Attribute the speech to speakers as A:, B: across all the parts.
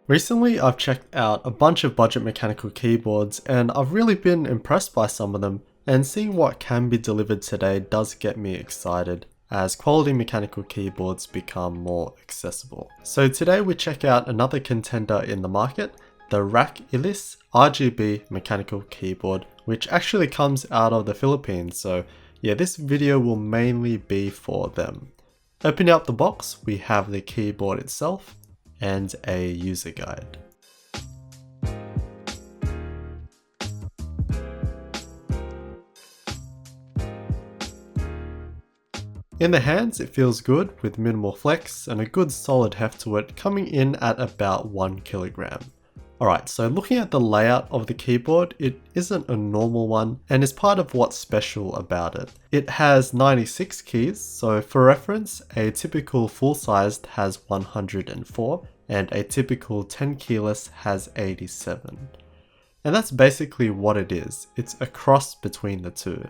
A: Recently, I've checked out a bunch of budget mechanical keyboards and I've really been impressed by some of them, and seeing what can be delivered today does get me excited as quality mechanical keyboards become more accessible. So today we check out another contender in the market, the Rakk Ilis RGB mechanical keyboard, which actually comes out of the Philippines, so yeah, this video will mainly be for them. Opening up the box, we have the keyboard itself and a user guide. In the hands, it feels good with minimal flex and a good solid heft to it, coming in at about 1 kilogram. Alright, so looking at the layout of the keyboard, it isn't a normal one and is part of what's special about it. It has 96 keys, so for reference, a typical full-sized has 104 and a typical 10 keyless has 87. And that's basically what it is. It's a cross between the two.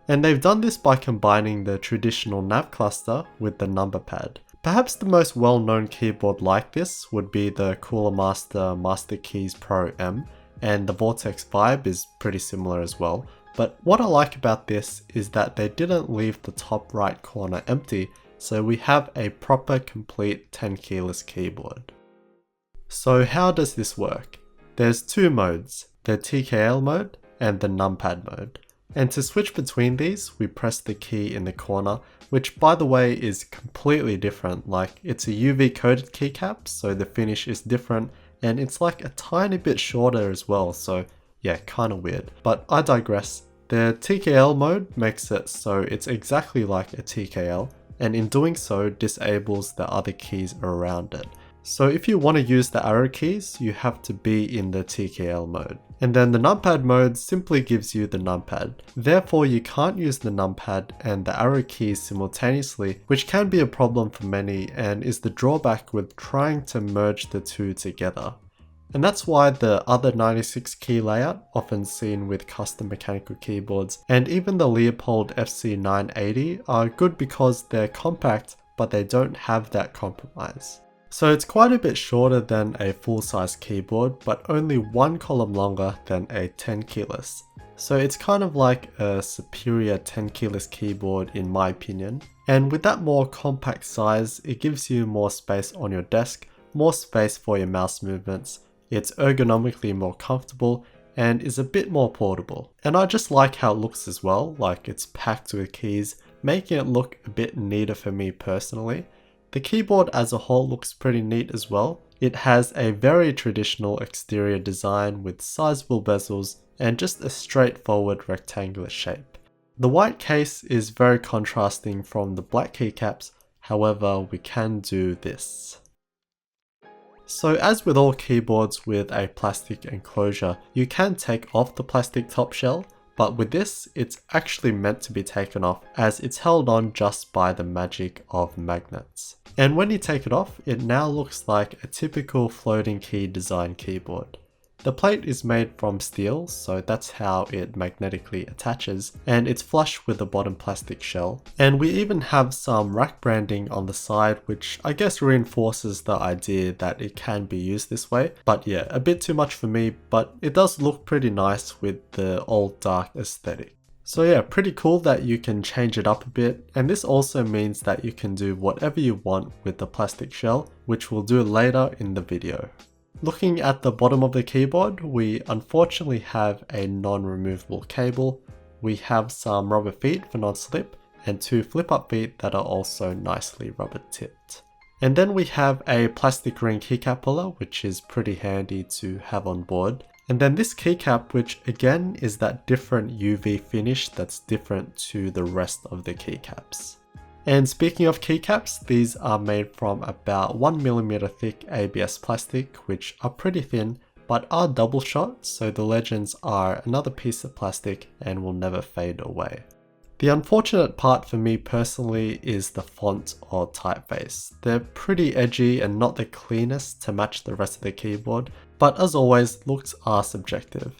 A: And they've done this by combining the traditional nav cluster with the number pad. Perhaps the most well-known keyboard like this would be the Cooler Master Master Keys Pro M, and the Vortex Vibe is pretty similar as well. But what I like about this is that they didn't leave the top right corner empty, so we have a proper complete 10 keyless keyboard. So how does this work? There's two modes, the TKL mode and the numpad mode. And to switch between these, we press the key in the corner, which by the way is completely different. Like, it's a UV coated keycap, so the finish is different, and it's like a tiny bit shorter as well, so yeah, kinda weird. But I digress. The TKL mode makes it so it's exactly like a TKL, and in doing so disables the other keys around it. So if you want to use the arrow keys, you have to be in the TKL mode. And then the numpad mode simply gives you the numpad. Therefore, you can't use the numpad and the arrow keys simultaneously, which can be a problem for many and is the drawback with trying to merge the two together. And that's why the other 96 key layout, often seen with custom mechanical keyboards, and even the Leopold FC980 are good because they're compact, but they don't have that compromise. So it's quite a bit shorter than a full-size keyboard, but only 1 column longer than a 10 keyless. So it's kind of like a superior 10 keyless keyboard in my opinion. And with that more compact size, it gives you more space on your desk, more space for your mouse movements. It's ergonomically more comfortable and is a bit more portable. And I just like how it looks as well, like it's packed with keys, making it look a bit neater for me personally. The keyboard as a whole looks pretty neat as well. It has a very traditional exterior design with sizable bezels and just a straightforward rectangular shape. The white case is very contrasting from the black keycaps, however we can do this. So as with all keyboards with a plastic enclosure, you can take off the plastic top shell, but with this, it's actually meant to be taken off as it's held on just by the magic of magnets. And when you take it off, it now looks like a typical floating key design keyboard. The plate is made from steel, so that's how it magnetically attaches, and it's flush with the bottom plastic shell. And we even have some Rakk branding on the side, which I guess reinforces the idea that it can be used this way. But yeah, a bit too much for me, but it does look pretty nice with the old dark aesthetic. So yeah, pretty cool that you can change it up a bit, and this also means that you can do whatever you want with the plastic shell, which we'll do later in the video. Looking at the bottom of the keyboard, we unfortunately have a non-removable cable. We have some rubber feet for non-slip, and 2 flip-up feet that are also nicely rubber tipped. And then we have a plastic ring keycap puller, which is pretty handy to have on board. And then this keycap, which again is that different UV finish that's different to the rest of the keycaps. And speaking of keycaps, these are made from about 1mm thick ABS plastic, which are pretty thin, but are double shot, so the legends are another piece of plastic and will never fade away. The unfortunate part for me personally is the font or typeface. They're pretty edgy and not the cleanest to match the rest of the keyboard, but as always, looks are subjective.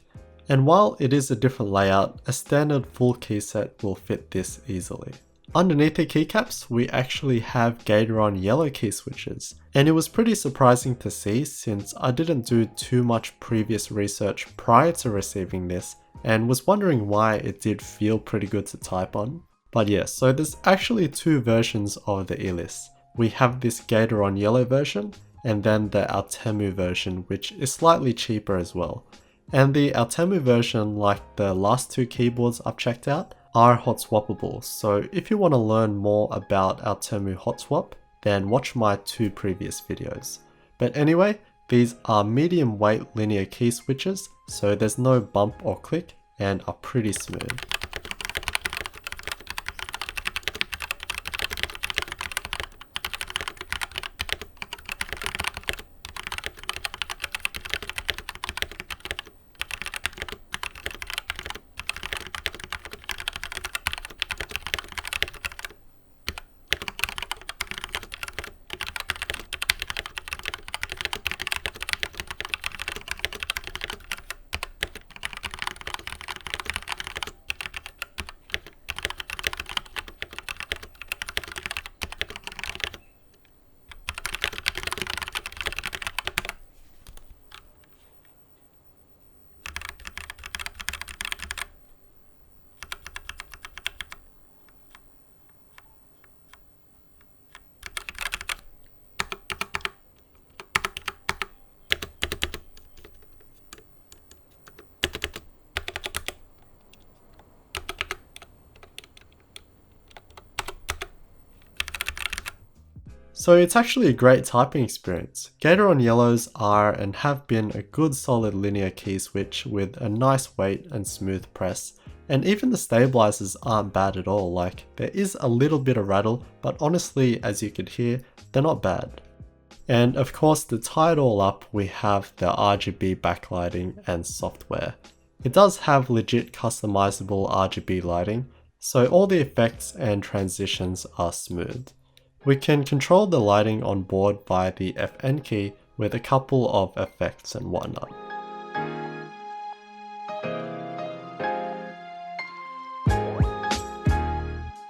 A: And while it is a different layout, a standard full key set will fit this easily. Underneath the keycaps, we actually have Gatoron yellow key switches, and it was pretty surprising to see since I didn't do too much previous research prior to receiving this and was wondering why it did feel pretty good to type on. But yeah, so there's actually two versions of the Ilis. We have this Gatoron yellow version and then the Artemu version, which is slightly cheaper as well. And the Artemu version, like the last two keyboards I've checked out, are hot swappable. So if you want to learn more about Artemu hot swap, then watch my two previous videos. But anyway, these are medium weight linear key switches, so there's no bump or click and are pretty smooth. So it's actually a great typing experience. Gatoron yellows are and have been a good solid linear key switch with a nice weight and smooth press, and even the stabilizers aren't bad at all. Like, there is a little bit of rattle, but honestly, as you could hear, they're not bad. And of course, to tie it all up, we have the RGB backlighting and software. It does have legit customizable RGB lighting, so all the effects and transitions are smooth. We can control the lighting on board via the FN key with a couple of effects and whatnot.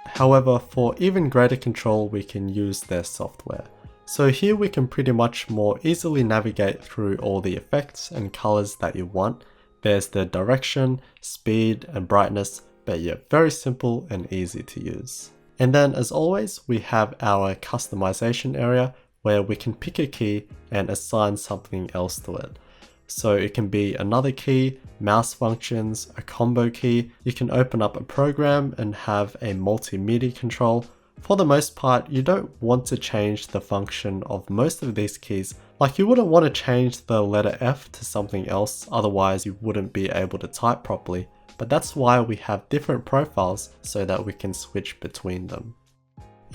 A: However, for even greater control, we can use their software. So here we can pretty much more easily navigate through all the effects and colors that you want. There's the direction, speed, and brightness, but yeah, very simple and easy to use. And then as always, we have our customization area where we can pick a key and assign something else to it. So it can be another key, mouse functions, a combo key. You can open up a program and have a multimedia control. For the most part, you don't want to change the function of most of these keys. Like, you wouldn't want to change the letter F to something else, otherwise you wouldn't be able to type properly. But that's why we have different profiles so that we can switch between them.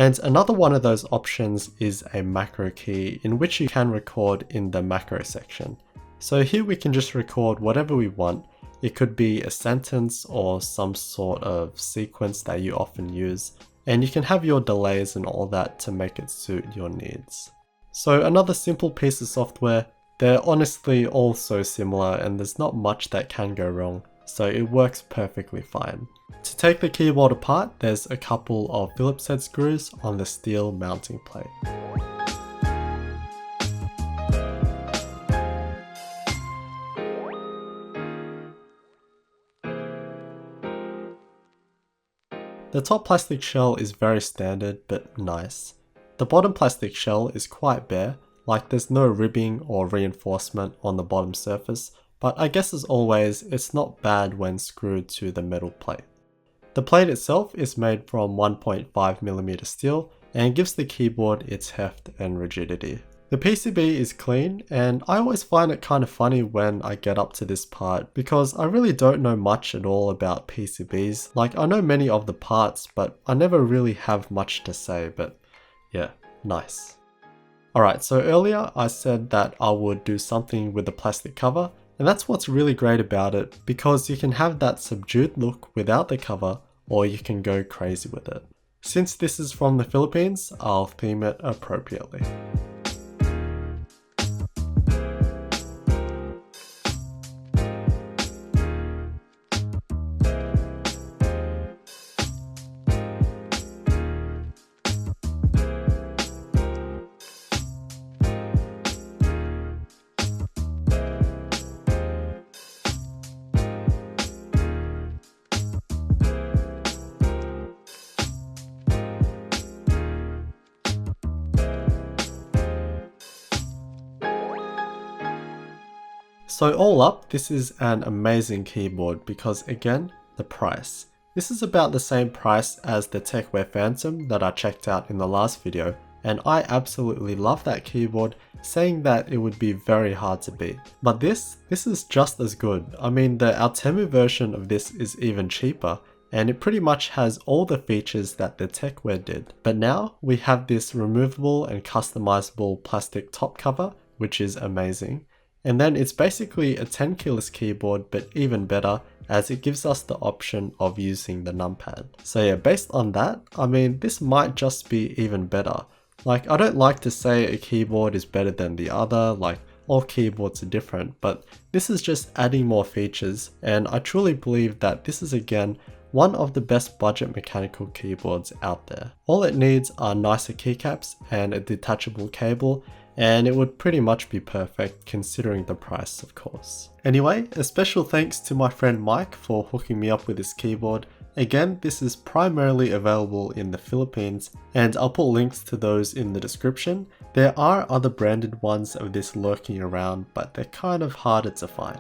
A: And another one of those options is a macro key, in which you can record in the macro section. So here we can just record whatever we want. It could be a sentence or some sort of sequence that you often use, and you can have your delays and all that to make it suit your needs. So another simple piece of software. They're honestly all so similar and there's not much that can go wrong, so it works perfectly fine. To take the keyboard apart, there's a couple of Phillips head screws on the steel mounting plate. The top plastic shell is very standard but nice. The bottom plastic shell is quite bare, like there's no ribbing or reinforcement on the bottom surface, but I guess as always, it's not bad when screwed to the metal plate. The plate itself is made from 1.5mm steel and gives the keyboard its heft and rigidity. The PCB is clean, and I always find it kind of funny when I get up to this part because I really don't know much at all about PCBs. Like, I know many of the parts, but I never really have much to say, but yeah, nice. Alright, so earlier I said that I would do something with the plastic cover, and that's what's really great about it, because you can have that subdued look without the cover, or you can go crazy with it. Since this is from the Philippines, I'll theme it appropriately. So all up, this is an amazing keyboard because again, the price. This is about the same price as the TechWare Phantom that I checked out in the last video, and I absolutely love that keyboard, saying that it would be very hard to beat. But this is just as good. I mean, the Altemu version of this is even cheaper, and it pretty much has all the features that the TechWare did. But now we have this removable and customizable plastic top cover, which is amazing. And then it's basically a 10 keyless keyboard, but even better as it gives us the option of using the numpad. So yeah, based on that, I mean, this might just be even better. Like, I don't like to say a keyboard is better than the other, like all keyboards are different, but this is just adding more features, and I truly believe that this is again one of the best budget mechanical keyboards out there. All it needs are nicer keycaps and a detachable cable, and it would pretty much be perfect considering the price, of course. Anyway, a special thanks to my friend Mike for hooking me up with this keyboard. Again, this is primarily available in the Philippines, and I'll put links to those in the description. There are other branded ones of this lurking around, but they're kind of harder to find.